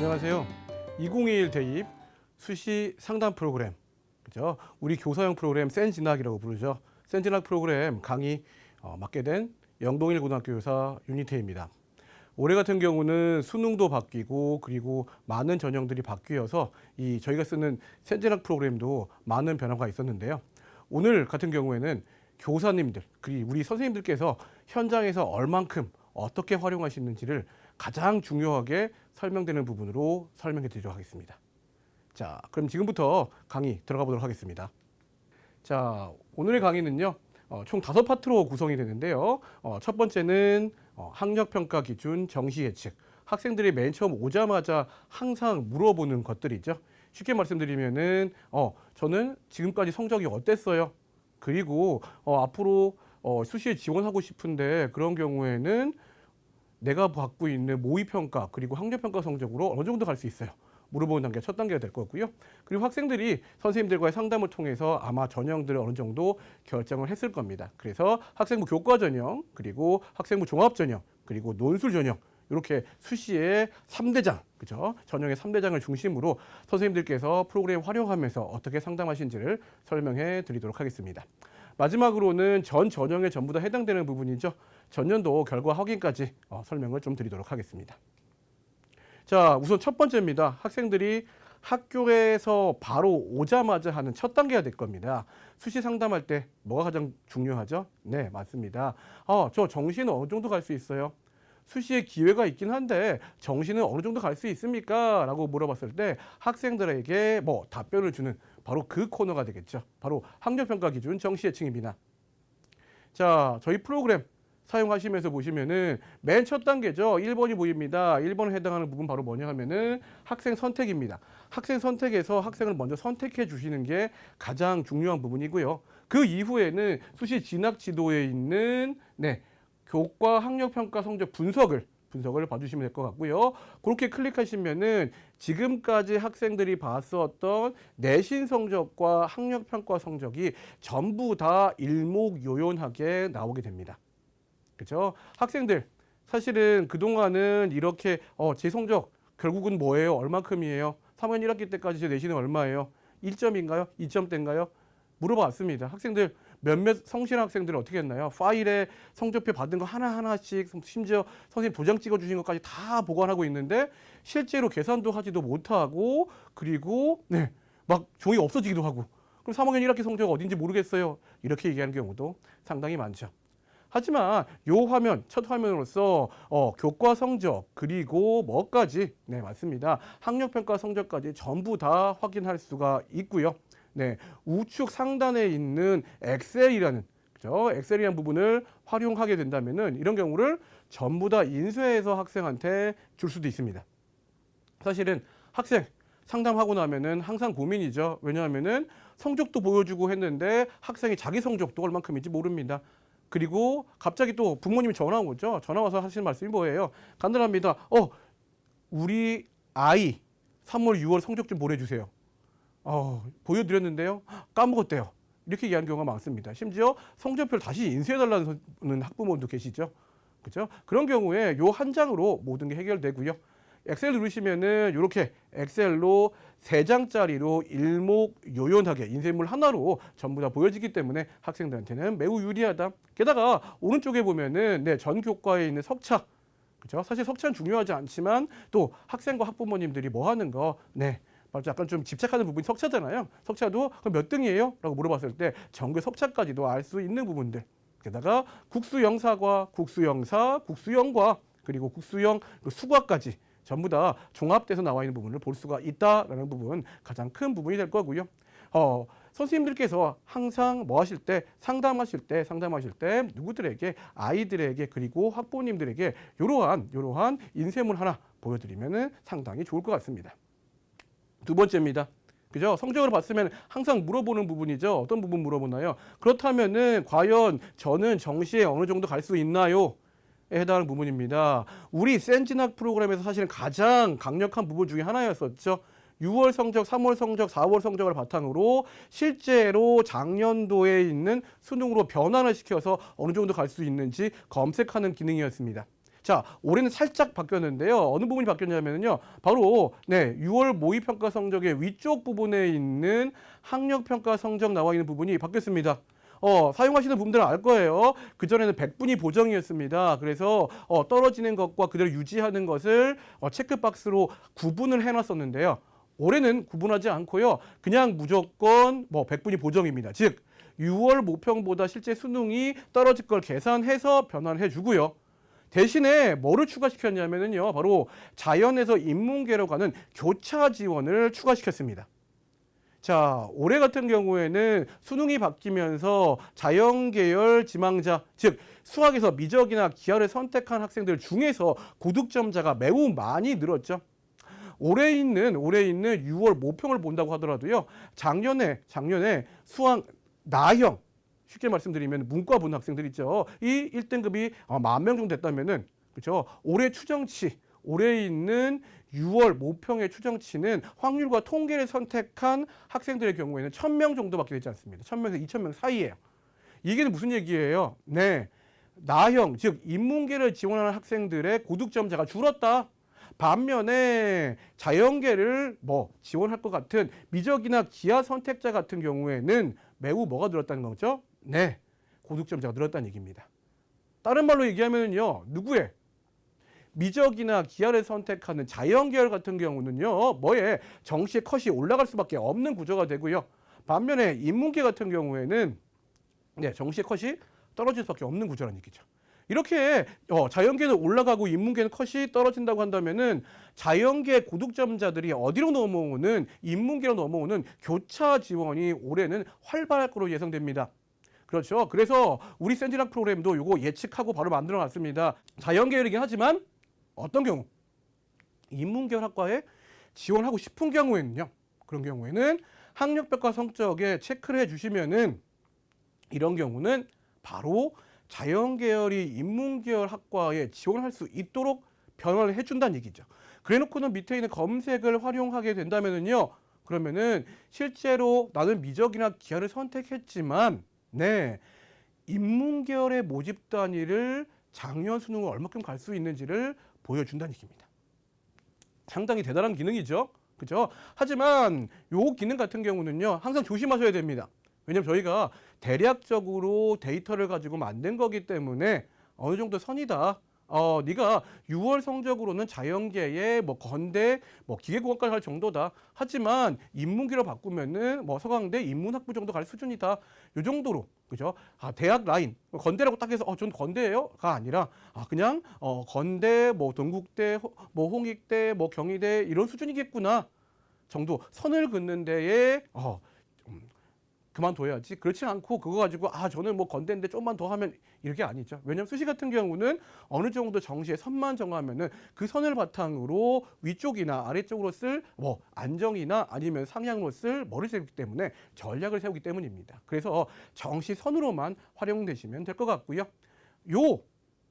안녕하세요. 2021 대입 수시 상담 프로그램, 그죠? 우리 교사용 프로그램 센진학이라고 부르죠. 센진학 프로그램 강의 맡게 된 영동일 고등학교 교사 윤희태입니다. 올해 같은 경우는 수능도 바뀌고 그리고 많은 전형들이 바뀌어서 저희가 쓰는 센진학 프로그램도 많은 변화가 있었는데요. 오늘 같은 경우에는 교사님들, 그리고 우리 선생님들께서 현장에서 얼만큼 어떻게 활용하시는지를 가장 중요하게 설명되는 부분으로 설명해 드리도록 하겠습니다. 자, 그럼 지금부터 강의 들어가 보도록 하겠습니다. 자, 오늘의 강의는요, 총 5파트로 구성이 되는데요. 첫 번째는 학력평가 기준 정시 예측. 학생들이 맨 처음 오자마자 항상 물어보는 것들이죠. 쉽게 말씀드리면은, 저는 지금까지 성적이 어땠어요? 그리고 앞으로 수시에 지원하고 싶은데 그런 경우에는 내가 받고 있는 모의평가 그리고 학력평가 성적으로 어느 정도 갈 수 있어요? 물어보는 단계가 첫 단계가 될 거고요. 그리고 학생들이 선생님들과의 상담을 통해서 아마 전형들을 어느 정도 결정을 했을 겁니다. 그래서 학생부 교과 전형, 그리고 학생부 종합 전형, 그리고 논술 전형, 이렇게 수시의 3대장, 그죠? 전형의 3대장을 중심으로 선생님들께서 프로그램 활용하면서 어떻게 상담하신지를 설명해 드리도록 하겠습니다. 마지막으로는 전 전형에 전부 다 해당되는 부분이죠. 전년도 결과 확인까지 설명을 좀 드리도록 하겠습니다. 자, 우선 첫 번째입니다. 학생들이 학교에서 바로 오자마자 하는 첫 단계가 될 겁니다. 수시 상담할 때 뭐가 가장 중요하죠? 네, 맞습니다. 저 정시는 어느 정도 갈 수 있어요? 수시에 기회가 있긴 한데 정시는 어느 정도 갈 수 있습니까? 라고 물어봤을 때 학생들에게 답변을 주는 바로 그 코너가 되겠죠. 바로 학력평가 기준 정시 예측입니다. 자, 저희 프로그램 사용하시면서 보시면은 맨 첫 단계죠. 1번이 보입니다. 1번에 해당하는 부분 바로 뭐냐 하면은 학생 선택입니다. 학생 선택에서 학생을 먼저 선택해 주시는 게 가장 중요한 부분이고요. 그 이후에는 수시 진학 지도에 있는 교과 학력평가 성적 분석을 봐주시면 될 것 같고요. 그렇게 클릭하시면은 지금까지 학생들이 봤었던 내신 성적과 학력평가 성적이 전부 다 일목요연하게 나오게 됩니다. 그렇죠? 학생들 사실은 그동안은 이렇게 제 성적 결국은 뭐예요? 얼마큼이에요? 3학년 1학기 때까지 제 내신은 얼마예요? 1점인가요? 2점대인가요? 물어봤습니다. 학생들 몇몇 성실한 학생들은 어떻게 했나요? 파일에 성적표 받은 거 하나하나씩 심지어 선생님 도장 찍어주신 것까지 다 보관하고 있는데 실제로 계산도 하지도 못하고 그리고 막 종이 없어지기도 하고 그럼 3학년 1학기 성적 어딘지 모르겠어요. 이렇게 얘기하는 경우도 상당히 많죠. 하지만 요 화면, 첫 화면으로서 교과 성적 그리고 뭐까지 맞습니다. 학력평가 성적까지 전부 다 확인할 수가 있고요. 우측 상단에 있는 엑셀이라는 엑셀이라는 부분을 활용하게 된다면은 이런 경우를 전부 다 인쇄해서 학생한테 줄 수도 있습니다. 사실은 학생 상담하고 나면은 항상 고민이죠. 왜냐하면은 성적도 보여주고 했는데 학생이 자기 성적도 얼만큼인지 모릅니다. 그리고 갑자기 또 부모님이 전화 온 거죠. 전화 와서 하시는 말씀이 뭐예요? 간단합니다. 우리 아이 3월, 6월 성적 좀 보내주세요. 보여드렸는데요. 까먹었대요. 이렇게 얘기하는 경우가 많습니다. 심지어 성적표를 다시 인쇄해달라는 학부모도 계시죠. 그렇죠? 그런 경우에 요 한 장으로 모든 게 해결되고요. 엑셀 누르시면은 이렇게 엑셀로 3장짜리로 일목요연하게 인쇄물 하나로 전부 다 보여지기 때문에 학생들한테는 매우 유리하다. 게다가 오른쪽에 보면은 전 교과에 있는 석차, 그렇죠? 사실 석차는 중요하지 않지만 또 학생과 학부모님들이 뭐 하는 거, 약간 좀 집착하는 부분이 석차잖아요. 석차도 그럼 몇 등이에요? 라고 물어봤을 때 전교 석차까지도 알 수 있는 부분들. 게다가 국수영사과, 국수영사, 국수영과 그리고 국수영 수과까지 전부 다 종합돼서 나와 있는 부분을 볼 수가 있다라는 부분 가장 큰 부분이 될 거고요. 선생님들께서 항상 뭐 하실 때 상담하실 때 누구들에게 아이들에게 그리고 학부모님들에게 이러한 인쇄물 하나 보여드리면은 상당히 좋을 것 같습니다. 두 번째입니다. 그죠? 성적으로 봤으면 항상 물어보는 부분이죠. 어떤 부분 물어보나요? 그렇다면은 과연 저는 정시에 어느 정도 갈 수 있나요? 해당하는 부분입니다. 우리 센진학 프로그램에서 사실은 가장 강력한 부분 중에 하나였었죠. 6월 성적, 3월 성적, 4월 성적을 바탕으로 실제로 작년도에 있는 수능으로 변환을 시켜서 어느 정도 갈 수 있는지 검색하는 기능이었습니다. 자, 올해는 살짝 바뀌었는데요. 어느 부분이 바뀌었냐면요. 바로 6월 모의평가 성적의 위쪽 부분에 있는 학력평가 성적 나와 있는 부분이 바뀌었습니다. 사용하시는 분들은 알 거예요. 그전에는 100분위 보정이었습니다. 그래서 떨어지는 것과 그대로 유지하는 것을 체크박스로 구분을 해놨었는데요. 올해는 구분하지 않고요. 그냥 무조건 100분위 보정입니다. 즉 6월 모평보다 실제 수능이 떨어질 걸 계산해서 변환해 주고요. 대신에 뭐를 추가시켰냐면요. 바로 자연에서 인문계로 가는 교차 지원을 추가시켰습니다. 자, 올해 같은 경우에는 수능이 바뀌면서 자연계열 지망자, 즉 수학에서 미적이나 기하를 선택한 학생들 중에서 고득점자가 매우 많이 늘었죠. 올해 있는 6월 모평을 본다고 하더라도요. 작년에 수학 나형, 쉽게 말씀드리면 문과 본 학생들 있죠. 이 1등급이 10,000명 정도 됐다면은, 그렇죠? 올해 추정치, 올해 있는 6월 모평의 추정치는 확률과 통계를 선택한 학생들의 경우에는 1,000명 정도밖에 되지 않습니다. 1,000명에서 2,000명 사이예요. 이게 무슨 얘기예요? 네, 나형, 즉 인문계를 지원하는 학생들의 고득점자가 줄었다. 반면에 자연계를 지원할 것 같은 미적이나 기하 선택자 같은 경우에는 매우 뭐가 늘었다는 거죠? 네, 고득점자가 늘었다는 얘기입니다. 다른 말로 얘기하면요, 누구의 미적이나 기하를 선택하는 자연계열 같은 경우는요, 정시의 컷이 올라갈 수밖에 없는 구조가 되고요. 반면에 인문계 같은 경우에는 정시의 컷이 떨어질 수밖에 없는 구조라는 얘기죠. 이렇게 자연계는 올라가고 인문계는 컷이 떨어진다고 한다면은 자연계 고득점자들이 어디로 넘어오는, 인문계로 넘어오는 교차 지원이 올해는 활발할 거로 예상됩니다. 그렇죠. 그래서 우리 센진학 프로그램도 이거 예측하고 바로 만들어 놨습니다. 자연계열이긴 하지만 어떤 경우 인문계열 학과에 지원하고 싶은 경우에는요. 그런 경우에는 학력평가 성적에 체크를 해주시면은 이런 경우는 바로 자연계열이 인문계열 학과에 지원할 수 있도록 변화를 해준다는 얘기죠. 그래놓고는 밑에 있는 검색을 활용하게 된다면은요. 그러면은 실제로 나는 미적이나 기하를 선택했지만 인문계열의 모집 단위를 작년 수능을 얼마큼 갈 수 있는지를 보여준다는 얘기입니다. 상당히 대단한 기능이죠. 그죠? 하지만 요 기능 같은 경우는요. 항상 조심하셔야 됩니다. 왜냐면 저희가 대략적으로 데이터를 가지고 만든 거기 때문에 어느 정도 선이다. 네가 6월 성적으로는 자연계에 건대, 기계공학과를 할 정도다. 하지만 인문계로 바꾸면은 서강대 인문학부 정도 갈 수준이다. 요 정도로, 그죠? 대학 라인, 건대라고 딱 해서 전 건대예요가 아니라 그냥 건대, 동국대, 홍익대, 경희대 이런 수준이겠구나 정도 선을 긋는 데에 그만둬야지. 그렇지 않고 그거 가지고 저는 건대인데 좀만 더 하면 이렇게 아니죠. 왜냐하면 수시 같은 경우는 어느 정도 정시에 선만 정하면은 그 선을 바탕으로 위쪽이나 아래쪽으로 쓸 안정이나 아니면 상향으로 쓸 뭐를 세우기 때문에 전략을 세우기 때문입니다. 그래서 정시 선으로만 활용되시면 될 것 같고요. 요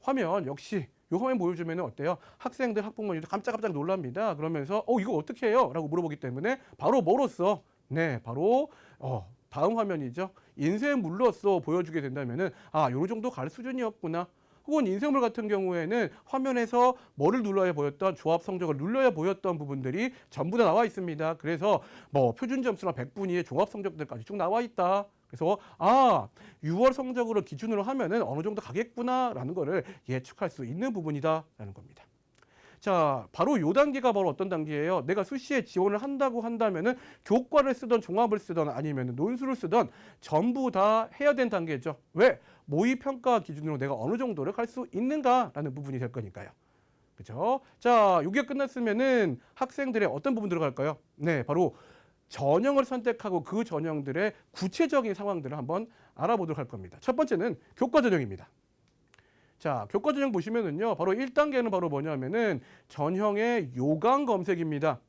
화면 역시 요 화면 보여주면 어때요? 학생들 학부모님도 깜짝깜짝 놀랍니다. 그러면서 이거 어떻게 해요? 라고 물어보기 때문에 바로 뭐로써 바로 다음 화면이죠. 인쇄물로써 보여주게 된다면은 요 정도 갈 수준이었구나. 혹은 인쇄물 같은 경우에는 화면에서 뭐를 눌러야 보였던, 조합 성적을 눌러야 보였던 부분들이 전부 다 나와 있습니다. 그래서 표준 점수나 100분위의 종합 성적들까지 쭉 나와 있다. 그래서 6월 성적으로 기준으로 하면은 어느 정도 가겠구나라는 거를 예측할 수 있는 부분이다라는 겁니다. 자, 바로 요 단계가 바로 어떤 단계예요? 내가 수시에 지원을 한다고 한다면은 교과를 쓰던 종합을 쓰던 아니면 논술을 쓰던 전부 다 해야 되는 단계죠. 왜? 모의평가 기준으로 내가 어느 정도를 갈 수 있는가라는 부분이 될 거니까요. 그죠? 자, 요게 끝났으면은 학생들의 어떤 부분 들어갈까요? 네, 바로 전형을 선택하고 그 전형들의 구체적인 상황들을 한번 알아보도록 할 겁니다. 첫 번째는 교과 전형입니다. 자, 교과 전형 보시면은요, 바로 1단계는 바로 뭐냐면은 전형의 요강 검색입니다.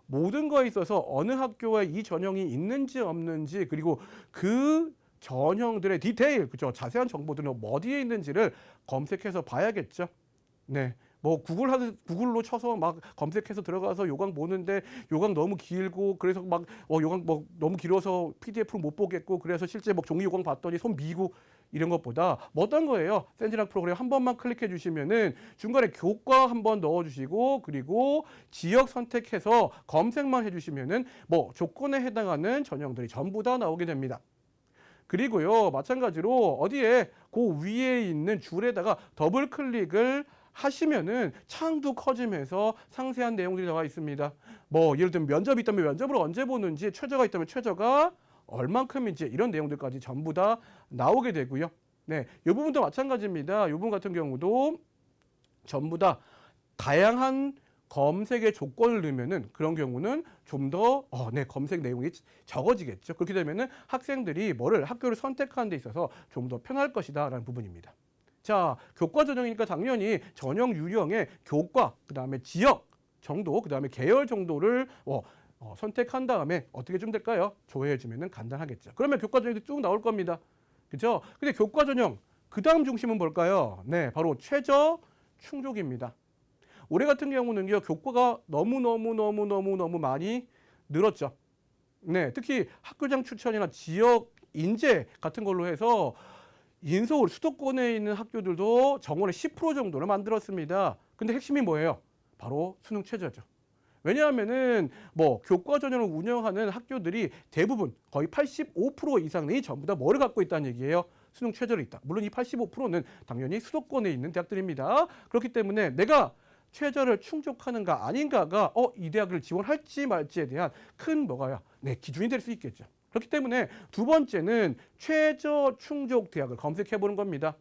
모든 거에 있어서 어느 학교에 이 전형이 있는지 없는지, 그리고 그 전형들의 디테일, 그죠? 자세한 정보들은 어디에 있는지를 검색해서 봐야겠죠. 네. 구글로 쳐서 막 검색해서 들어가서 요강 보는데 요강 너무 길고 그래서 막 요강 너무 길어서 PDF로 못 보겠고 그래서 실제 종이 요강 봤더니 손 미고 이런 것보다 뭐 어떤 거예요? 센진학 프로그램 한 번만 클릭해 주시면은 중간에 교과 한 번 넣어 주시고 그리고 지역 선택해서 검색만 해 주시면은 뭐 조건에 해당하는 전형들이 전부 다 나오게 됩니다. 그리고요, 마찬가지로 어디에 그 위에 있는 줄에다가 더블 클릭을 하시면은 창도 커지면서 상세한 내용들이 나와 있습니다. 뭐 예를 들면 면접이 있다면 면접을 언제 보는지, 최저가 있다면 최저가 얼만큼인지 이런 내용들까지 전부 다 나오게 되고요. 네, 이 부분도 마찬가지입니다. 이 부분 같은 경우도 전부 다 다양한 검색의 조건을 넣으면은 그런 경우는 좀 더 네, 검색 내용이 적어지겠죠. 그렇게 되면은 학생들이 뭐를 학교를 선택하는 데 있어서 좀 더 편할 것이다라는 부분입니다. 자, 교과 전형이니까 당연히 전형 유형의 교과, 그다음에 지역 정도, 그다음에 계열 정도를 선택한 다음에 어떻게 좀 될까요? 조회해 주면은 간단하겠죠. 그러면 교과 전형이 쭉 나올 겁니다. 그죠? 근데 교과 전형 그다음 중심은 뭘까요? 네, 바로 최저 충족입니다. 올해 같은 경우는요, 교과가 너무 많이 늘었죠. 네, 특히 학교장 추천이나 지역 인재 같은 걸로 해서 인서울 수도권에 있는 학교들도 정원의 10% 정도를 만들었습니다. 근데 핵심이 뭐예요? 바로 수능 최저죠. 왜냐하면은 뭐 교과 전형을 운영하는 학교들이 대부분 거의 85% 이상이 전부 다 뭐를 갖고 있다는 얘기예요? 수능 최저를 있다. 물론 이 85%는 당연히 수도권에 있는 대학들입니다. 그렇기 때문에 내가 최저를 충족하는가 아닌가가 이 대학을 지원할지 말지에 대한 큰 뭐가요? 네, 기준이 될 수 있겠죠. 그렇기 때문에 두 번째는 최저 충족 대학을 검색해 보는 겁니다.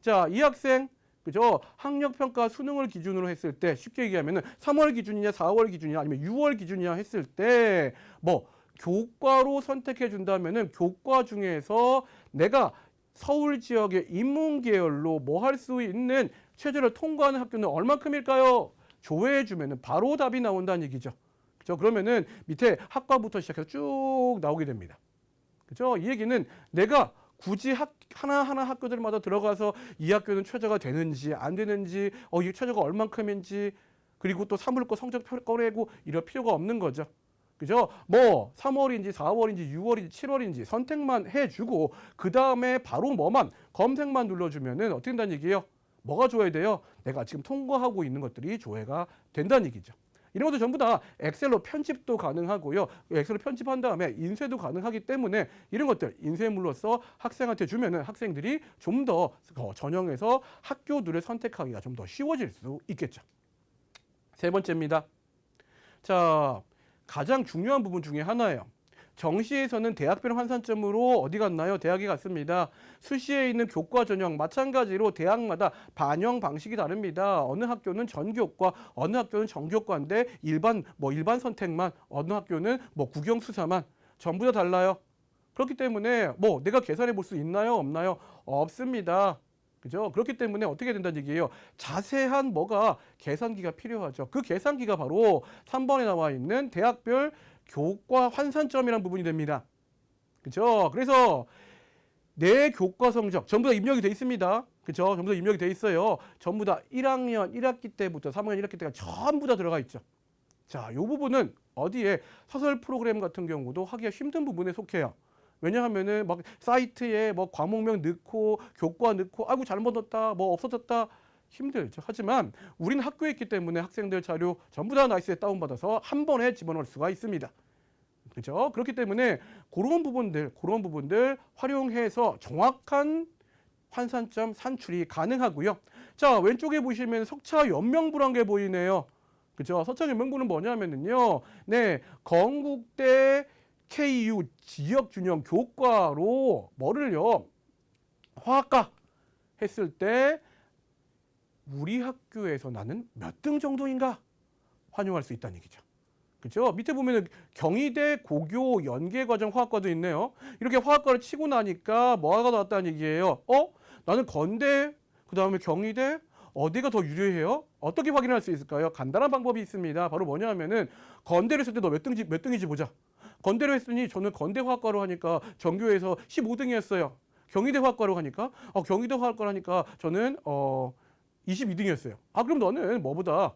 자, 이 학생 그죠? 학력평가 수능을 기준으로 했을 때 쉽게 얘기하면은 3월 기준이냐 4월 기준이냐 아니면 6월 기준이냐 했을 때 뭐 교과로 선택해 준다면은 교과 중에서 내가 서울 지역의 인문 계열로 뭐 할 수 있는 최저를 통과하는 학교는 얼만큼일까요? 조회해 주면은 바로 답이 나온다는 얘기죠. 그죠? 그러면은 밑에 학과부터 시작해서 쭉 나오게 됩니다. 그죠? 이 얘기는 내가 굳이 하나하나 학교들마다 들어가서 이 학교는 최저가 되는지 안 되는지, 이 최저가 얼만큼인지, 그리고 또 사물고 성적 꺼내고 이럴 필요가 없는 거죠. 그죠? 뭐 3월인지 4월인지 6월인지 7월인지 선택만 해주고 그 다음에 바로 뭐만 검색만 눌러주면은 어떻게 된다는 얘기예요? 뭐가 조회돼요? 내가 지금 통과하고 있는 것들이 조회가 된다는 얘기죠. 이런 것도 전부 다 엑셀로 편집도 가능하고요. 엑셀로 편집한 다음에 인쇄도 가능하기 때문에 이런 것들 인쇄물로서 학생한테 주면은 학생들이 좀 더 전형에서 학교들을 선택하기가 좀 더 쉬워질 수 있겠죠. 세 번째입니다. 자, 가장 중요한 부분 중에 하나예요. 정시에서는 대학별 환산점으로 어디 갔나요? 대학에 갔습니다. 수시에 있는 교과 전형 마찬가지로 대학마다 반영 방식이 다릅니다. 어느 학교는 전교과, 어느 학교는 정교과인데 일반 선택만, 어느 학교는 국영수사만 전부 다 달라요. 그렇기 때문에 내가 계산해 볼 수 있나요? 없나요? 없습니다. 그죠? 그렇기 때문에 어떻게 된다는 얘기예요? 자세한 계산기가 필요하죠. 그 계산기가 바로 3번에 나와 있는 대학별 교과 환산점이라는 부분이 됩니다. 그죠? 그래서 내 교과 성적 전부 다 입력이 돼 있습니다. 그죠? 전부 다 입력이 돼 있어요. 전부 다 1학년 1학기 때부터 3학년 1학기 때가 전부 다 들어가 있죠. 자, 이 부분은 어디에 서설 프로그램 같은 경우도 하기가 힘든 부분에 속해요. 왜냐하면은 사이트에 과목명 넣고 교과 넣고 아이고 잘못 넣었다 없어졌다 힘들죠. 하지만 우리는 학교에 있기 때문에 학생들 자료 전부 다 나이스에 다운받아서 한 번에 집어넣을 수가 있습니다. 그렇죠? 그렇기 때문에 그런 부분들 활용해서 정확한 환산점 산출이 가능하고요. 자, 왼쪽에 보시면 석차 연명부란 보이네요. 그죠? 석차 연명부는 뭐냐면요. 네, 건국대 KU 지역균형 교과로 뭐를요? 화학과 했을 때 우리 학교에서 나는 몇 등 정도인가 환영할 수 있다는 얘기죠. 그죠? 밑에 보면은 경희대 고교 연계과정 화학과도 있네요. 이렇게 화학과를 치고 나니까 뭐가 나왔다는 얘기예요? 나는 건대, 그 다음에 경희대, 어디가 더 유리해요? 어떻게 확인할 수 있을까요? 간단한 방법이 있습니다. 바로 뭐냐면은 건대를 했을 때 너 몇 등인지 보자. 건대로 했으니 저는 건대 화학과로 하니까 전교에서 15등이었어요. 경희대 화학과로 하니까 경희대 화학과로 하니까 저는 22등이었어요. 그럼 너는 뭐보다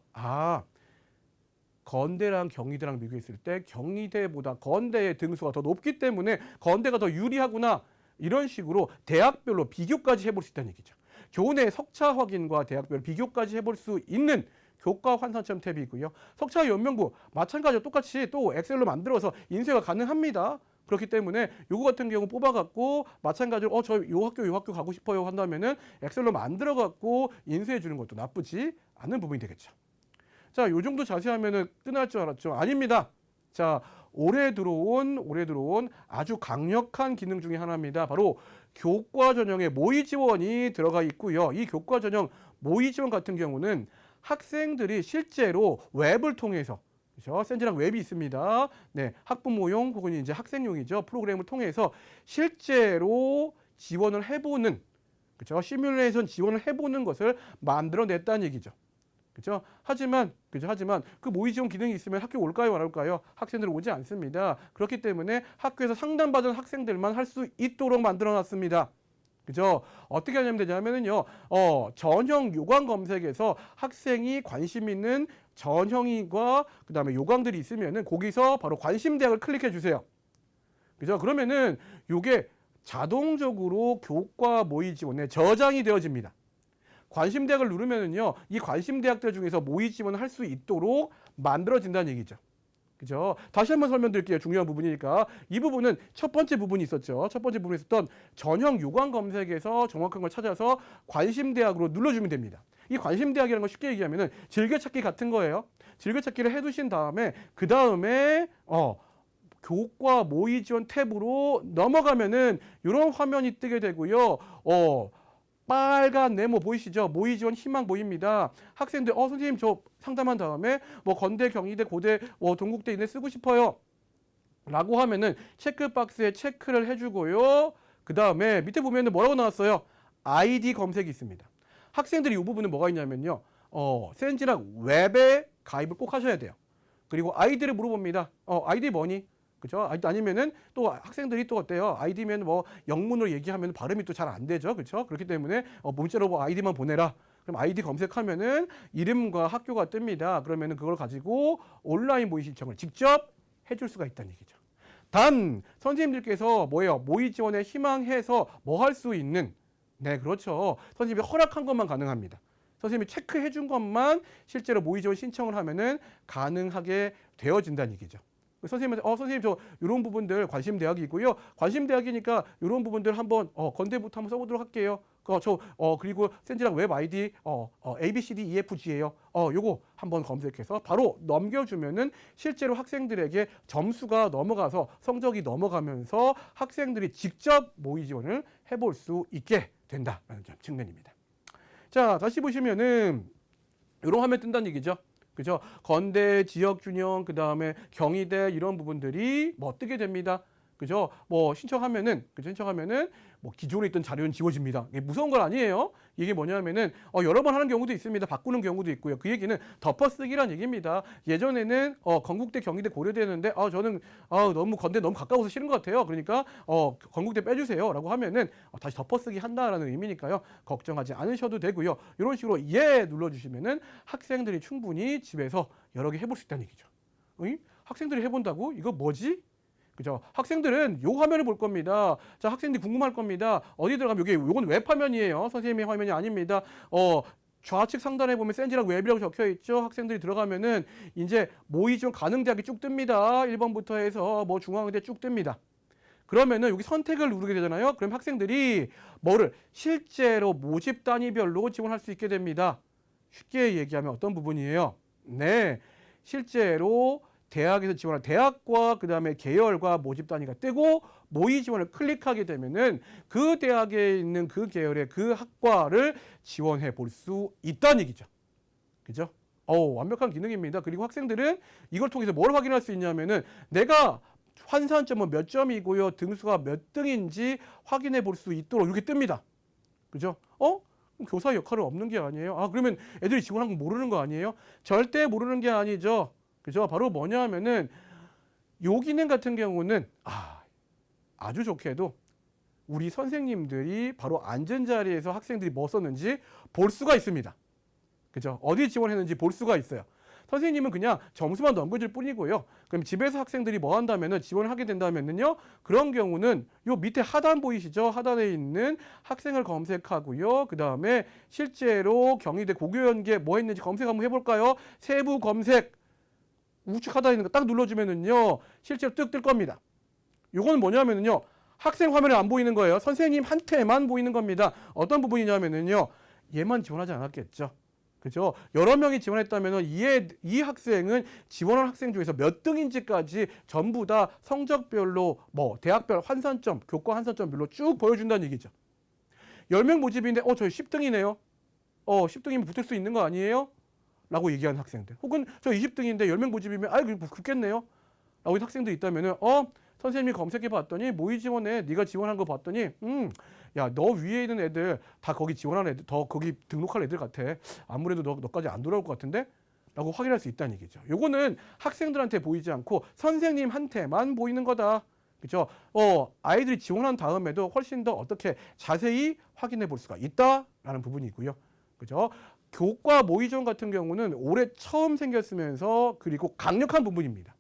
건대랑 경희대랑 비교했을 때 경희대보다 건대의 등수가 더 높기 때문에 건대가 더 유리하구나. 이런 식으로 대학별로 비교까지 해볼 수 있다는 얘기죠. 교내 석차 확인과 대학별 비교까지 해볼 수 있는 교과 환산점 탭이고요. 석차 연명부 마찬가지로 똑같이 또 엑셀로 만들어서 인쇄가 가능합니다. 그렇기 때문에 요거 같은 경우 뽑아갖고 마찬가지로 저 요 학교 가고 싶어요 한다면은 엑셀로 만들어갖고 인쇄해 주는 것도 나쁘지 않은 부분이 되겠죠. 자, 요 정도 자세하면은 끝날 줄 알았죠? 아닙니다. 자, 올해 들어온 아주 강력한 기능 중에 하나입니다. 바로 교과 전형에 모의 지원이 들어가 있고요. 이 교과 전형 모의 지원 같은 경우는 학생들이 실제로 웹을 통해서, 그렇죠? 센지랑 웹이 있습니다. 네, 학부모용 혹은 이제 학생용이죠. 프로그램을 통해서 실제로 지원을 해보는, 그렇죠? 시뮬레이션 지원을 해보는 것을 만들어냈다는 얘기죠. 그렇죠? 하지만 그 모의 지원 기능이 있으면 학교 올까요, 안 올까요? 학생들은 오지 않습니다. 그렇기 때문에 학교에서 상담받은 학생들만 할 수 있도록 만들어놨습니다. 그죠? 어떻게 하면 되냐면요, 전형 요강 검색에서 학생이 관심 있는 전형과 그 다음에 요강들이 있으면은 거기서 바로 관심 대학을 클릭해 주세요. 그죠? 그러면은 요게 자동적으로 교과 모의 지원에 저장이 되어집니다. 관심 대학을 누르면은요, 이 관심 대학들 중에서 모의 지원을 할 수 있도록 만들어진다는 얘기죠. 그죠? 다시 한번 설명드릴게요. 중요한 부분이니까. 이 부분은 첫 번째 부분이 있었죠. 첫 번째 부분에 있었던 전형 요강 검색에서 정확한 걸 찾아서 관심 대학으로 눌러주면 됩니다. 이 관심 대학이라는 건 쉽게 얘기하면은 즐겨찾기 같은 거예요. 즐겨찾기를 해두신 다음에 그 다음에 교과 모의 지원 탭으로 넘어가면은 이런 화면이 뜨게 되고요. 빨간 네모 보이시죠? 모의 지원 희망 보입니다. 학생들 선생님 저 상담한 다음에 건대, 경희대, 고대, 동국대 이네 쓰고 싶어요 라고 하면은 체크박스에 체크를 해주고요. 그 다음에 밑에 보면은 뭐라고 나왔어요? 아이디 검색이 있습니다. 학생들이 이 부분은 뭐가 있냐면요, 센지랑 웹에 가입을 꼭 하셔야 돼요. 그리고 아이디를 물어봅니다. 아이디 뭐니? 그죠? 아니면은 또 학생들이 또 어때요? 아이디면 영문으로 얘기하면 발음이 또 잘 안 되죠. 그렇죠? 그렇기 때문에 문자로 아이디만 보내라. 그럼 아이디 검색하면은 이름과 학교가 뜹니다. 그러면은 그걸 가지고 온라인 모의 신청을 직접 해줄 수가 있다는 얘기죠. 단 선생님들께서 모의 지원에 희망해서 할 수 있는, 네, 그렇죠. 선생님이 허락한 것만 가능합니다. 선생님이 체크해 준 것만 실제로 모의 지원 신청을 하면은 가능하게 되어진다는 얘기죠. 선생님한테 선생님 저 이런 부분들 관심 대학이고요. 관심 대학이니까 이런 부분들 한번 건대부터 한번 써보도록 할게요. 그리고 센지랑 웹 아이디 ABCDEFG예요. 요거 한번 검색해서 바로 넘겨주면은 실제로 학생들에게 점수가 넘어가서 성적이 넘어가면서 학생들이 직접 모의 지원을 해볼 수 있게 된다라는 측면입니다. 자, 다시 보시면은 이런 화면 뜬다는 얘기죠. 그죠? 건대, 지역균형, 그 다음에 경희대 이런 부분들이 뜨게 됩니다. 그죠? 신청하면은 기존에 있던 자료는 지워집니다. 이게 무서운 건 아니에요. 이게 뭐냐면은 여러 번 하는 경우도 있습니다. 바꾸는 경우도 있고요. 그 얘기는 덮어쓰기란 얘기입니다. 예전에는 건국대, 경희대, 고려대였는데 저는 너무 건대 너무 가까워서 싫은 것 같아요. 그러니까 건국대 빼주세요라고 하면은 다시 덮어쓰기 한다라는 의미니까요. 걱정하지 않으셔도 되고요. 이런 식으로 눌러주시면은 학생들이 충분히 집에서 여러 개 해볼 수 있다는 얘기죠. 학생들이 해본다고? 이거 뭐지? 그죠? 학생들은 요 화면을 볼 겁니다. 자, 학생들이 궁금할 겁니다. 어디 들어가면 요건 웹 화면이에요. 선생님의 화면이 아닙니다. 좌측 상단에 보면 센지랑 웹이라고 적혀 있죠. 학생들이 들어가면은 이제 모의 지원 가능 대학이 쭉 뜹니다. 1번부터 해서 중앙의대 쭉 뜹니다. 그러면은 여기 선택을 누르게 되잖아요. 그럼 학생들이 실제로 모집 단위별로 지원할 수 있게 됩니다. 쉽게 얘기하면 어떤 부분이에요? 네, 실제로 대학에서 지원할 대학과 그 다음에 계열과 모집 단위가 뜨고 모의 지원을 클릭하게 되면은 그 대학에 있는 그 계열의 그 학과를 지원해 볼 수 있다는 얘기죠. 그죠? 완벽한 기능입니다. 그리고 학생들은 이걸 통해서 뭘 확인할 수 있냐면은 내가 환산점은 몇 점이고요, 등수가 몇 등인지 확인해 볼 수 있도록 이렇게 뜹니다. 그죠? 교사 역할은 없는 게 아니에요. 그러면 애들이 지원한 거 모르는 거 아니에요? 절대 모르는 게 아니죠. 그죠? 바로 뭐냐 하면은 요 기능 같은 경우는 아주 좋게도 우리 선생님들이 바로 앉은 자리에서 학생들이 뭐 썼는지 볼 수가 있습니다. 그죠? 어디 지원했는지 볼 수가 있어요. 선생님은 그냥 점수만 넘겨줄 뿐이고요. 그럼 집에서 학생들이 뭐 한다면은 지원을 하게 된다면은요. 그런 경우는 요 밑에 하단 보이시죠? 하단에 있는 학생을 검색하고요. 그 다음에 실제로 경희대 고교연계 뭐 했는지 검색 한번 해볼까요? 세부 검색 우측 하단에 있는 거 딱 눌러주면은요. 실제로 뜩 뜰 겁니다. 요건 뭐냐면은요. 학생 화면에 안 보이는 거예요. 선생님한테만 보이는 겁니다. 어떤 부분이냐면은요. 얘만 지원하지 않았겠죠. 그죠? 여러 명이 지원했다면 이 학생은 지원한 학생 중에서 몇 등인지까지 전부 다 성적별로 뭐 대학별 환산점, 교과 환산점별로 쭉 보여준다는 얘기죠. 10명 모집인데 저 10등이네요. 10등이면 붙을 수 있는 거 아니에요? 라고 얘기하는 학생들. 혹은 저 20등인데 10명 모집이면 붙겠네요. 라고 학생들이 있다면은 선생님이 검색해 봤더니 모의 지원에 네가 지원한 거 봤더니 야, 너 위에 있는 애들 다 거기 지원하는 애들 더 거기 등록할 애들 같아. 아무래도 너까지 안 돌아올 것 같은데? 라고 확인할 수 있다는 얘기죠. 요거는 학생들한테 보이지 않고 선생님한테만 보이는 거다. 그죠? 아이들이 지원한 다음에도 훨씬 더 어떻게 자세히 확인해 볼 수가 있다라는 부분이고요. 그죠? 교과 모의 지원 같은 경우는 올해 처음 생겼으면서 그리고 강력한 부분입니다.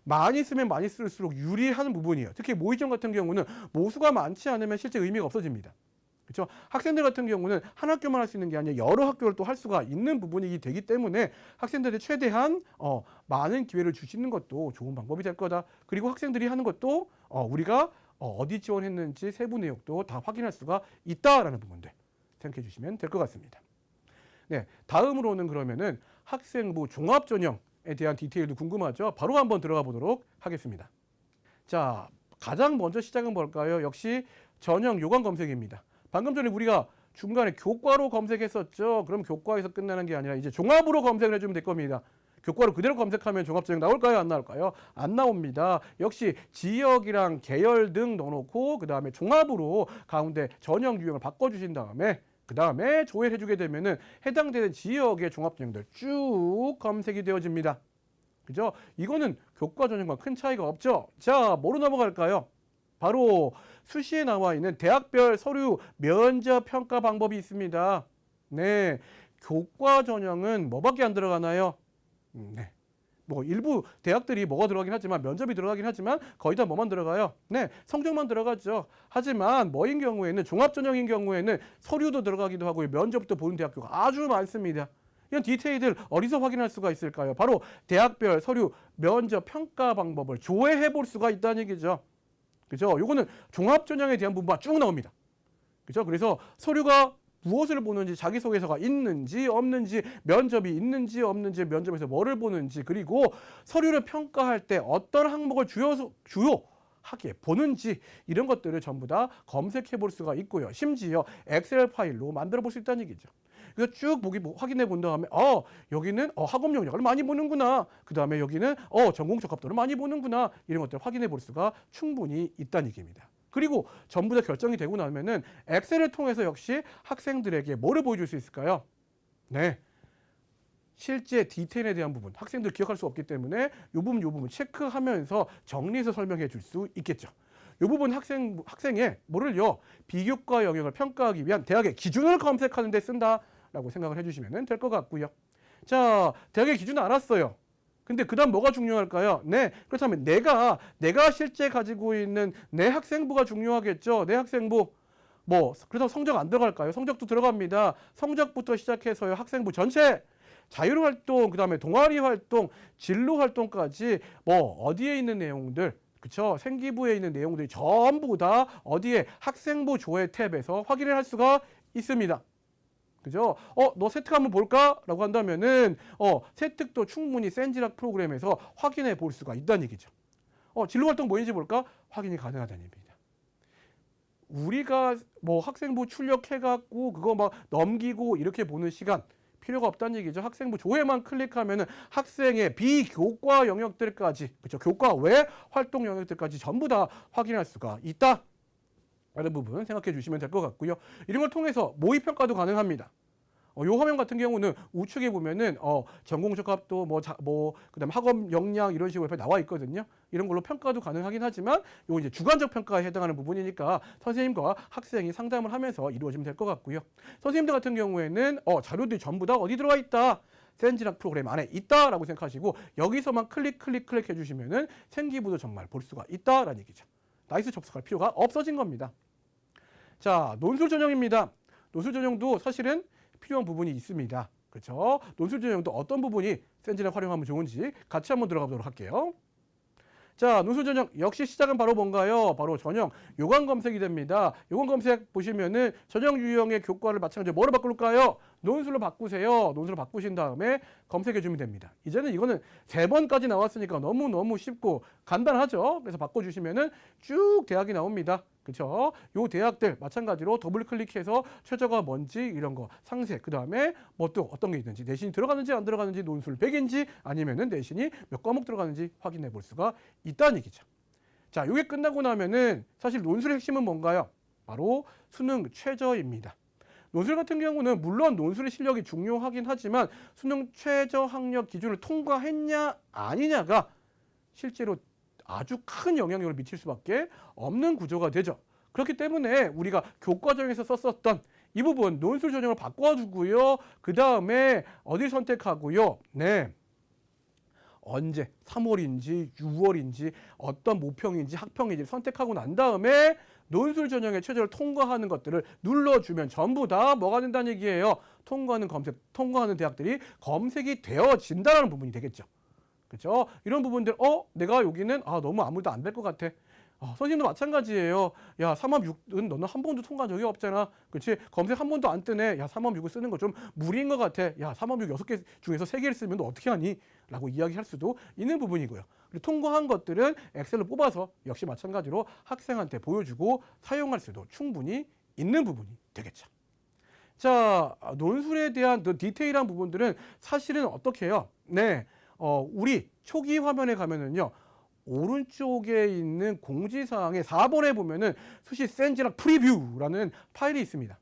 많이 쓰면 많이 쓸수록 유리한 부분이에요. 특히 모의 지원 같은 경우는 모수가 많지 않으면 실제 의미가 없어집니다. 그렇죠? 학생들 같은 경우는 한 학교만 할 수 있는 게 아니라 여러 학교를 또 할 수가 있는 부분이 되기 때문에 학생들이 최대한 많은 기회를 주시는 것도 좋은 방법이 될 거다. 그리고 학생들이 하는 것도 우리가 어디 지원했는지 세부 내역도 다 확인할 수가 있다라는 부분들 생각해 주시면 될 것 같습니다. 네, 다음으로는 그러면은 학생부 종합전형에 대한 디테일도 궁금하죠? 바로 한번 들어가 보도록 하겠습니다. 자, 가장 먼저 시작은 뭘까요? 역시 전형 요강 검색입니다. 방금 전에 우리가 중간에 교과로 검색했었죠. 그럼 교과에서 끝나는 게 아니라 이제 종합으로 검색을 해주면 될 겁니다. 교과로 그대로 검색하면 종합전형 나올까요? 안 나올까요? 안 나옵니다. 역시 지역이랑 계열 등 넣어놓고 그 다음에 종합으로 가운데 전형 유형을 바꿔주신 다음에 그 다음에 조회를 해주게 되면은 해당되는 지역의 종합전형들 쭉 검색이 되어집니다. 그죠? 이거는 교과 전형과 큰 차이가 없죠. 자, 뭐로 넘어갈까요? 바로 수시에 나와 있는 대학별 서류 면접 평가 방법이 있습니다. 네, 교과 전형은 뭐밖에 안 들어가나요? 네, 뭐 일부 대학들이 뭐가 들어가긴 하지만 면접이 들어가긴 하지만 거의 다 뭐만 들어가요? 네, 성적만 들어가죠. 하지만 뭐인 경우에는 종합전형인 경우에는 서류도 들어가기도 하고 면접도 보는 대학교가 아주 많습니다. 이런 디테일들 어디서 확인할 수가 있을까요? 바로 대학별 서류 면접 평가 방법을 조회해 볼 수가 있다는 얘기죠. 그죠? 요거는 종합전형에 대한 부분만 쭉 나옵니다. 그죠? 그래서 서류가 무엇을 보는지, 자기소개서가 있는지 없는지, 면접이 있는지 없는지, 면접에서 뭐를 보는지, 그리고 서류를 평가할 때 어떤 항목을 주요하게 보는지 이런 것들을 전부 다 검색해 볼 수가 있고요. 심지어 엑셀 파일로 만들어 볼 수 있다는 얘기죠. 그래서 쭉 확인해 본 다음에 여기는 학업 영역을 많이 보는구나. 그 다음에 여기는 전공 적합도를 많이 보는구나. 이런 것들을 확인해 볼 수가 충분히 있다는 얘기입니다. 그리고 전부 다 결정이 되고 나면은 엑셀을 통해서 역시 학생들에게 뭐를 보여줄 수 있을까요? 네, 실제 디테일에 대한 부분 학생들 기억할 수 없기 때문에 요 부분 체크하면서 정리해서 설명해 줄 수 있겠죠. 이 부분 학생의 뭐를요? 비교과 영역을 평가하기 위한 대학의 기준을 검색하는 데 쓴다라고 생각을 해주시면 될 것 같고요. 자, 대학의 기준을 알았어요. 근데 그 다음 뭐가 중요할까요? 네, 그렇다면 내가 실제 가지고 있는 내 학생부가 중요하겠죠. 내 학생부. 그래서 성적 안 들어갈까요? 성적도 들어갑니다. 성적부터 시작해서요. 학생부 전체 자율활동, 그 다음에 동아리 활동, 진로 활동까지 어디에 있는 내용들, 그쵸? 생기부에 있는 내용들이 전부 다 어디에 학생부 조회 탭에서 확인을 할 수가 있습니다. 그죠? 너 세특 한번 볼까? 라고 한다면은, 세특도 충분히 센지락 프로그램에서 확인해 볼 수가 있다는 얘기죠. 진로활동 뭐인지 볼까? 확인이 가능하다는 얘기입니다. 우리가 학생부 출력해갖고 그거 넘기고 이렇게 보는 시간 필요가 없다는 얘기죠. 학생부 조회만 클릭하면은 학생의 비교과 영역들까지, 그렇죠? 교과 외 활동 영역들까지 전부 다 확인할 수가 있다. 라는 부분 생각해 주시면 될 것 같고요. 이런 걸 통해서 모의 평가도 가능합니다. 요 화면 같은 경우는 우측에 보면은 전공 적합도 그다음에 학업 역량 이런 식으로 나와 있거든요. 이런 걸로 평가도 가능하긴 하지만 요 이제 주관적 평가에 해당하는 부분이니까 선생님과 학생이 상담을 하면서 이루어지면 될 것 같고요. 선생님들 같은 경우에는 자료들이 전부 다 어디 들어가 있다. 센진학 프로그램 안에 있다라고 생각하시고 여기서만 클릭 해주시면은 생기부도 정말 볼 수가 있다라는 얘기죠. 나이스 접속할 필요가 없어진 겁니다. 자, 논술 전형입니다. 논술 전형도 사실은 필요한 부분이 있습니다. 그렇죠? 논술 전형도 어떤 부분이 센진학 활용하면 좋은지 같이 한번 들어가 보도록 할게요. 자, 논술 전형 역시 시작은 바로 뭔가요? 바로 전형 요강 검색이 됩니다. 요강 검색 보시면은 전형 유형의 교과를 마찬가지로 뭐로 바꿀까요? 논술로 바꾸세요. 논술로 바꾸신 다음에 검색해 주면 됩니다. 이제는 이거는 3번까지 나왔으니까 너무너무 쉽고 간단하죠. 그래서 바꿔주시면은 쭉 대학이 나옵니다. 그렇죠? 요 대학들 마찬가지로 더블 클릭해서 최저가 뭔지 이런 거 상세, 그 다음에 뭐 또 어떤 게 있는지, 내신이 들어가는지 안 들어가는지, 논술 100인지 아니면은 내신이 몇 과목 들어가는지 확인해 볼 수가 있다는 얘기죠. 자, 요게 끝나고 나면은 사실 논술의 핵심은 뭔가요? 바로 수능 최저입니다. 논술 같은 경우는 물론 논술의 실력이 중요하긴 하지만 수능 최저 학력 기준을 통과했냐 아니냐가 실제로 아주 큰 영향력을 미칠 수밖에 없는 구조가 되죠. 그렇기 때문에 우리가 교과정에서 썼었던 이 부분 논술 전형을 바꿔주고요. 그 다음에 어딜 선택하고요. 네. 언제 3월인지 6월인지 어떤 모평인지 학평인지 선택하고 난 다음에 논술 전형의 최저를 통과하는 것들을 눌러주면 전부 다 뭐가 된다는 얘기예요. 통과하는 대학들이 검색이 되어진다는 부분이 되겠죠. 그렇죠? 이런 부분들, 내가 여기는 너무 아무도 안 될 것 같아. 선생님도 마찬가지예요. 야, 3합6은 너는 한 번도 통과한 적이 없잖아. 그렇지? 검색 한 번도 안 뜨네. 야, 3합6을 쓰는 거 좀 무리인 것 같아. 야, 3합6 6개 중에서 3개를 쓰면 너 어떻게 하니? 라고 이야기할 수도 있는 부분이고요. 그리고 통과한 것들은 엑셀로 뽑아서 역시 마찬가지로 학생한테 보여주고 사용할 수도 충분히 있는 부분이 되겠죠. 자, 논술에 대한 디테일한 부분들은 사실은 어떻게 해요? 네. 우리 초기 화면에 가면은요, 오른쪽에 있는 공지사항의 4번에 보면은 수시 센진학 프리뷰라는 파일이 있습니다.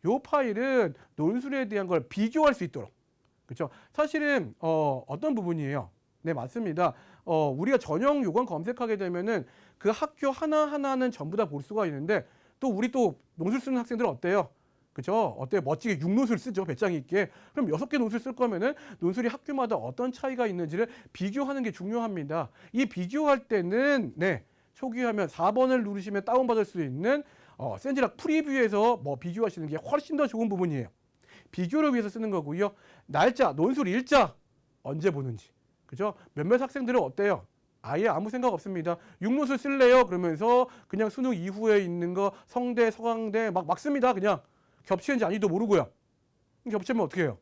이 파일은 논술에 대한 걸 비교할 수 있도록. 그렇죠? 사실은, 어떤 부분이에요? 네, 맞습니다. 우리가 전형 요강 검색하게 되면은 그 학교 하나하나는 전부 다 볼 수가 있는데 또 우리 또 논술 쓰는 학생들은 어때요? 그죠? 어때? 멋지게 6논술 쓰죠. 배짱 있게. 그럼 6개 논술 쓸 거면은 논술이 학교마다 어떤 차이가 있는지를 비교하는 게 중요합니다. 이 비교할 때는, 네, 초기 화면 4번을 누르시면 다운받을 수 있는, 센진학 프리뷰에서 뭐 비교하시는 게 훨씬 더 좋은 부분이에요. 비교를 위해서 쓰는 거고요. 날짜, 논술 일자, 언제 보는지. 그죠? 몇몇 학생들은 어때요? 아예 아무 생각 없습니다. 6논술 쓸래요? 그러면서 그냥 수능 이후에 있는 거 성대, 서강대 막 씁니다. 그냥. 겹치는지 아닌지도 모르고요. 겹치면 어떻게 해요?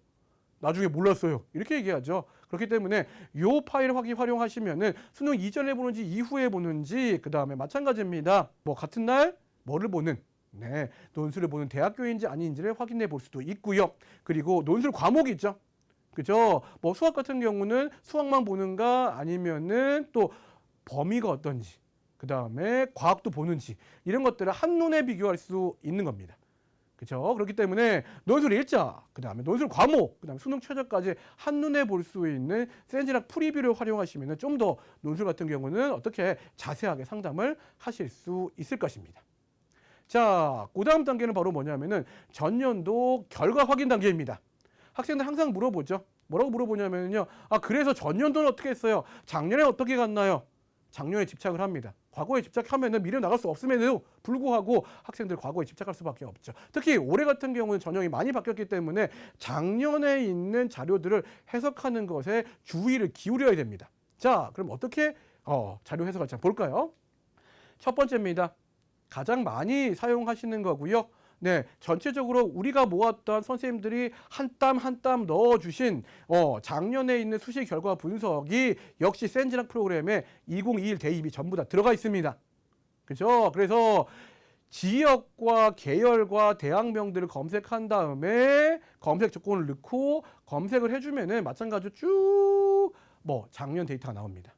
나중에 몰랐어요. 이렇게 얘기하죠. 그렇기 때문에 이 파일을 활용하시면은 수능 이전에 보는지 이후에 보는지 그 다음에 마찬가지입니다. 뭐 같은 날 뭐를 보는, 네, 논술을 보는 대학교인지 아닌지를 확인해 볼 수도 있고요. 그리고 논술 과목이 있죠. 그죠? 뭐 수학 같은 경우는 수학만 보는가 아니면은 또 범위가 어떤지, 그 다음에 과학도 보는지 이런 것들을 한눈에 비교할 수 있는 겁니다. 그렇죠? 그렇기 때문에 논술 일자, 그 다음에 논술 과목, 그 다음에 수능 최저까지 한눈에 볼 수 있는 센진학 프리뷰를 활용하시면 좀 더 논술 같은 경우는 어떻게 자세하게 상담을 하실 수 있을 것입니다. 자, 그 다음 단계는 바로 뭐냐면은 전년도 결과 확인 단계입니다. 학생들 항상 물어보죠. 뭐라고 물어보냐면요. 그래서 전년도는 어떻게 했어요? 작년에 어떻게 갔나요? 작년에 집착을 합니다. 과거에 집착하면은 미래 나갈 수 없음에도 불구하고 학생들 과거에 집착할 수밖에 없죠. 특히 올해 같은 경우는 전형이 많이 바뀌었기 때문에 작년에 있는 자료들을 해석하는 것에 주의를 기울여야 됩니다. 자, 그럼 어떻게 자료 해석할지 볼까요? 첫 번째입니다. 가장 많이 사용하시는 거고요. 네, 전체적으로 우리가 모았던 선생님들이 한 땀 한 땀 넣어주신 작년에 있는 수시 결과 분석이 역시 센진학 프로그램에 2021 대입이 전부 다 들어가 있습니다. 그렇죠? 그래서 지역과 계열과 대학명들을 검색한 다음에 검색 조건을 넣고 검색을 해주면은 마찬가지로 쭉 작년 데이터가 나옵니다.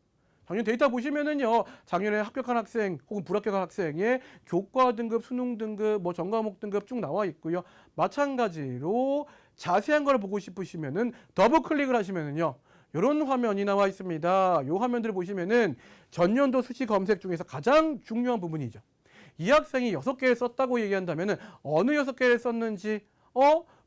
작년 데이터 보시면은요, 작년에 합격한 학생 혹은 불합격한 학생의 교과 등급, 수능 등급, 전과목 등급 쭉 나와 있고요. 마찬가지로 자세한 걸 보고 싶으시면은 더블 클릭을 하시면은요, 이런 화면이 나와 있습니다. 이 화면들을 보시면은 전년도 수시 검색 중에서 가장 중요한 부분이죠. 이 학생이 6개를 썼다고 얘기한다면은 어느 6개를 썼는지,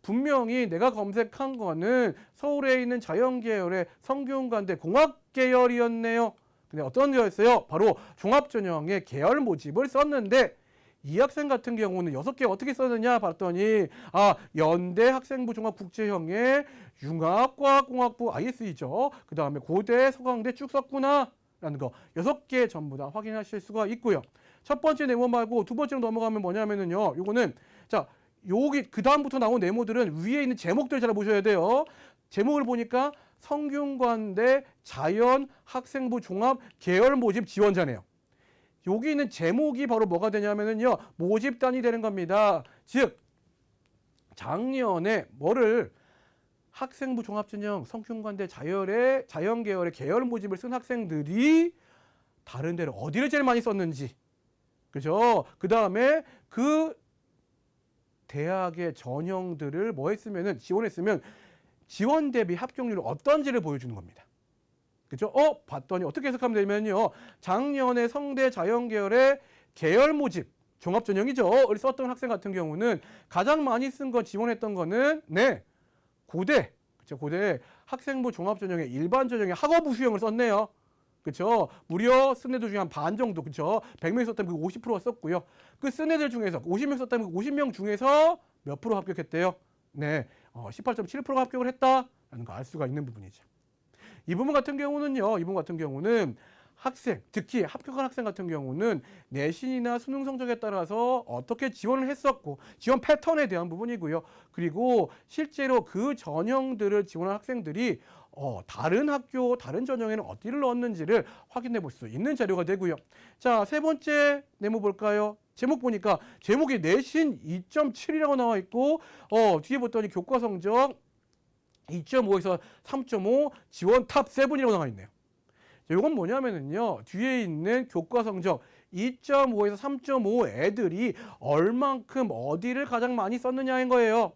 분명히 내가 검색한 거는 서울에 있는 자연계열의 성균관대 공학계열이었네요. 근데 어떤 거였어요? 바로 종합전형의 계열 모집을 썼는데 이 학생 같은 경우는 6개 어떻게 썼느냐 봤더니 연대 학생부 종합국제형의 융합과학공학부 IS이죠. 그 다음에 고대 서강대 쭉 썼구나 라는 거 6개 전부 다 확인하실 수가 있고요. 첫 번째 네모 말고 두 번째로 넘어가면 뭐냐면요. 요거는 자 여기 그 다음부터 나온 네모들은 위에 있는 제목들 잘 보셔야 돼요. 제목을 보니까 성균관대 자연 학생부 종합 계열 모집 지원자네요. 여기 있는 제목이 바로 뭐가 되냐면요. 모집단이 되는 겁니다. 즉 작년에 뭐를 학생부 종합전형 성균관대 자연계열의 계열 모집을 쓴 학생들이 다른 데를 어디를 제일 많이 썼는지, 그죠? 그 다음에 그 대학의 전형들을 뭐 했으면은 지원했으면 지원 대비 합격률이 어떤지를 보여주는 겁니다. 그죠? 봤더니 어떻게 해석하면 되면요. 작년에 성대 자연계열의 계열 모집 종합전형이죠.를 썼던 학생 같은 경우는 가장 많이 쓴 거 지원했던 거는 고대. 그쵸? 고대 학생부 종합전형의 일반 전형의 학업부 수형을 썼네요. 그쵸? 무려 쓴 애들 중에 한 반 정도, 그쵸? 100명 썼다면 그 50%가 썼고요. 그 쓴 애들 중에서 50명 썼다면 그 50명 중에서 몇 프로 합격했대요? 18.7%가 합격을 했다라는 거 알 수가 있는 부분이죠. 이 부분 같은 경우는 학생, 특히 합격한 학생 같은 경우는 내신이나 수능 성적에 따라서 어떻게 지원을 했었고 지원 패턴에 대한 부분이고요. 그리고 실제로 그 전형들을 지원한 학생들이 다른 학교, 다른 전형에는 어디를 넣었는지를 확인해 볼 수 있는 자료가 되고요. 자, 세 번째 네모 볼까요? 제목 보니까 제목이 내신 2.7이라고 나와 있고 뒤에 봤더니 교과 성적 2.5에서 3.5 지원 탑 7이라고 나와 있네요. 이건 뭐냐면요. 뒤에 있는 교과 성적 2.5에서 3.5 애들이 얼만큼 어디를 가장 많이 썼느냐인 거예요.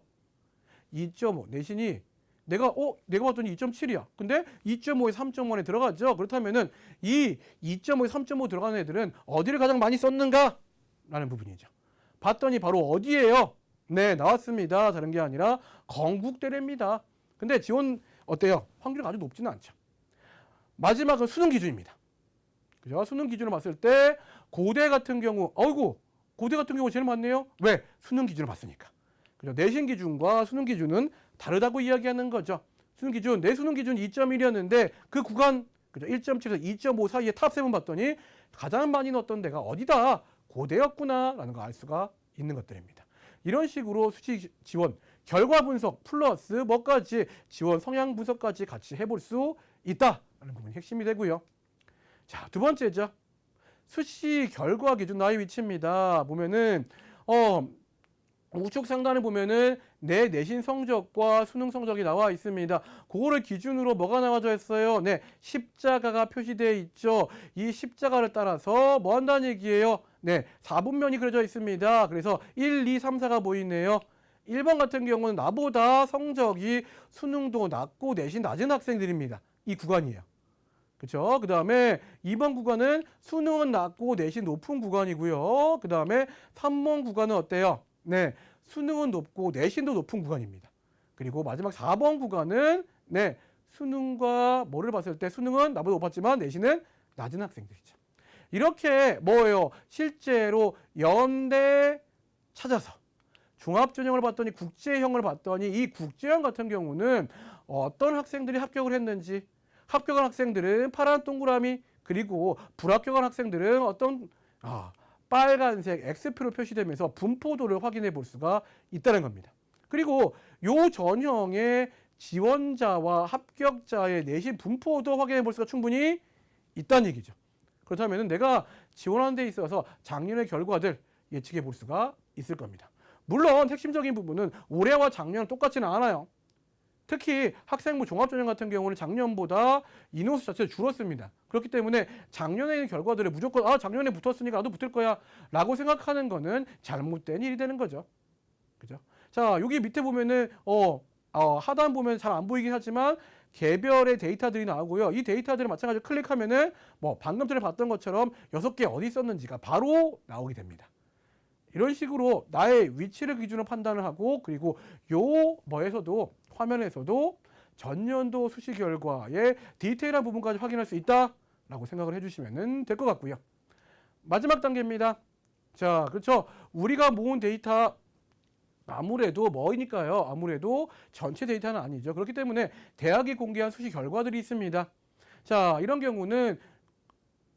2.5 내신이 내가 봤더니 2.7이야. 근데 2.5에서 3.5에 들어가죠. 그렇다면은 이 2.5에서 3.5 들어가는 애들은 어디를 가장 많이 썼는가? 라는 부분이죠. 봤더니 바로 어디예요? 네, 나왔습니다. 다른 게 아니라 건국대래입니다. 근데 지원 어때요? 확률이 아주 높지는 않죠. 마지막은 수능 기준입니다. 그죠? 수능 기준을 봤을 때 고대 같은 경우, 고대 같은 경우 제일 많네요. 왜? 수능 기준을 봤으니까. 그죠? 내신 기준과 수능 기준은 다르다고 이야기하는 거죠. 수능 기준, 내 수능 기준 2.1이었는데 그 구간, 그죠? 1.7에서 2.5 사이에 탑 7 봤더니 가장 많이 넣었던 데가 어디다? 고대였구나라는 거 알 수가 있는 것들입니다. 이런 식으로 수시 지원 결과 분석 플러스 뭐까지 지원 성향 분석까지 같이 해볼 수 있다라는 부분이 핵심이 되고요. 자, 두 번째죠. 수시 결과 기준 나의 위치입니다. 보면은 우측 상단을 보면은 내 내신 성적과 수능 성적이 나와 있습니다. 그거를 기준으로 뭐가 나와져 있어요? 네, 십자가가 표시되어 있죠. 이 십자가를 따라서 뭐 한다는 얘기예요? 네, 4분면이 그려져 있습니다. 그래서 1, 2, 3, 4가 보이네요. 1번 같은 경우는 나보다 성적이 수능도 낮고 내신 낮은 학생들입니다. 이 구간이에요. 그렇죠? 그 다음에 2번 구간은 수능은 낮고 내신 높은 구간이고요. 그 다음에 3번 구간은 어때요? 네, 수능은 높고 내신도 높은 구간입니다. 그리고 마지막 4번 구간은 수능과 뭐를 봤을 때 수능은 나보다 높았지만 내신은 낮은 학생들이죠. 이렇게 뭐예요? 실제로 연대 찾아서 종합전형을 봤더니 국제형을 봤더니 이 국제형 같은 경우는 어떤 학생들이 합격을 했는지, 합격한 학생들은 파란 동그라미, 그리고 불합격한 학생들은 어떤 빨간색 X표로 표시되면서 분포도를 확인해 볼 수가 있다는 겁니다. 그리고 요 전형의 지원자와 합격자의 내신 분포도 확인해 볼 수가 충분히 있다는 얘기죠. 그렇다면 내가 지원하는 데 있어서 작년의 결과들 예측해 볼 수가 있을 겁니다. 물론 핵심적인 부분은 올해와 작년은 똑같지는 않아요. 특히 학생부 종합전형 같은 경우는 작년보다 인원수 자체가 줄었습니다. 그렇기 때문에 작년에 있는 결과들을 무조건 작년에 붙었으니까 나도 붙을 거야 라고 생각하는 거는 잘못된 일이 되는 거죠. 그죠? 자, 여기 밑에 보면은 하단 보면 잘 안 보이긴 하지만 개별의 데이터들이 나오고요. 이 데이터들을 마찬가지로 클릭하면은 방금 전에 봤던 것처럼 6개 어디 있었는지가 바로 나오게 됩니다. 이런 식으로 나의 위치를 기준으로 판단을 하고 그리고 요 뭐에서도 화면에서도 전년도 수시 결과의 디테일한 부분까지 확인할 수 있다라고 생각을 해주시면 될 것 같고요. 마지막 단계입니다. 자, 그렇죠. 우리가 모은 데이터 아무래도 뭐이니까요. 아무래도 전체 데이터는 아니죠. 그렇기 때문에 대학이 공개한 수시 결과들이 있습니다. 자, 이런 경우는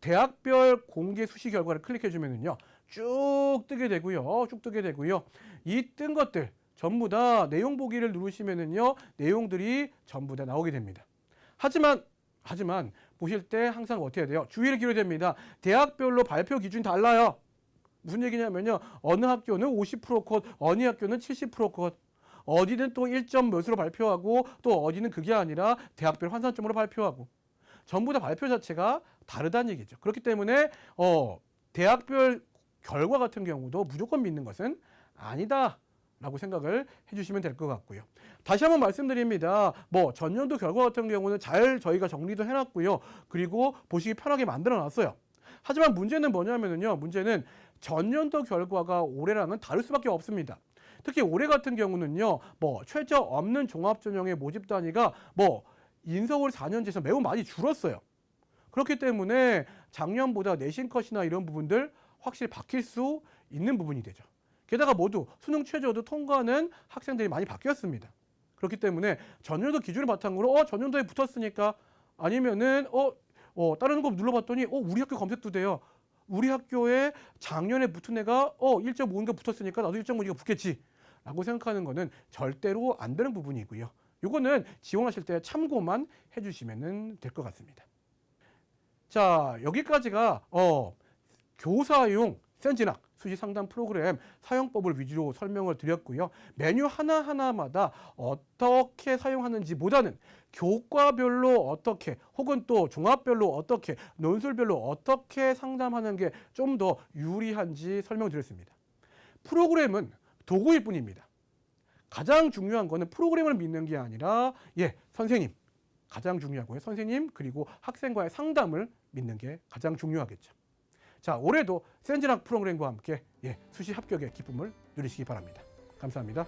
대학별 공개 수시 결과를 클릭해 주면은요. 쭉 뜨게 되고요. 쭉 뜨게 되고요. 이 뜬 것들 전부 다 내용 보기를 누르시면은요. 내용들이 전부 다 나오게 됩니다. 하지만 보실 때 항상 어떻게 해야 돼요? 주의를 기울여야 됩니다. 대학별로 발표 기준이 달라요. 무슨 얘기냐면요. 어느 학교는 50% 컷, 어느 학교는 70% 컷. 어디는 또 1점 몇으로 발표하고 또 어디는 그게 아니라 대학별 환산점으로 발표하고. 전부 다 발표 자체가 다르다는 얘기죠. 그렇기 때문에 대학별 결과 같은 경우도 무조건 믿는 것은 아니다 라고 생각을 해주시면 될 것 같고요. 다시 한번 말씀드립니다. 뭐 전년도 결과 같은 경우는 잘 저희가 정리도 해놨고요. 그리고 보시기 편하게 만들어 놨어요. 하지만 문제는 뭐냐면요. 문제는 전년도 결과가 올해랑은 다를 수밖에 없습니다. 특히 올해 같은 경우는요. 뭐 최저 없는 종합전형의 모집 단위가 뭐 인서울 4년제에서 매우 많이 줄었어요. 그렇기 때문에 작년보다 내신 컷이나 이런 부분들 확실히 바뀔 수 있는 부분이 되죠. 게다가 모두 수능 최저도 통과하는 학생들이 많이 바뀌었습니다. 그렇기 때문에 전년도 기준을 바탕으로 전년도에 붙었으니까 아니면은 다른 거 눌러봤더니 우리 학교 검색도 돼요. 우리 학교에 작년에 붙은 애가 1.5인가 붙었으니까 나도 1.5인가 붙겠지 라고 생각하는 거는 절대로 안 되는 부분이고요. 요거는 지원하실 때 참고만 해주시면 될 것 같습니다. 자, 여기까지가 교사용 센진학 수시 상담 프로그램 사용법을 위주로 설명을 드렸고요. 메뉴 하나하나마다 어떻게 사용하는지 보다는 교과별로 어떻게 혹은 또 종합별로 어떻게 논술별로 어떻게 상담하는 게 좀 더 유리한지 설명드렸습니다. 프로그램은 도구일 뿐입니다. 가장 중요한 거는 프로그램을 믿는 게 아니라 선생님 가장 중요하고요. 선생님 그리고 학생과의 상담을 믿는 게 가장 중요하겠죠. 자, 올해도 센진학 프로그램과 함께 수시 합격의 기쁨을 누리시기 바랍니다. 감사합니다.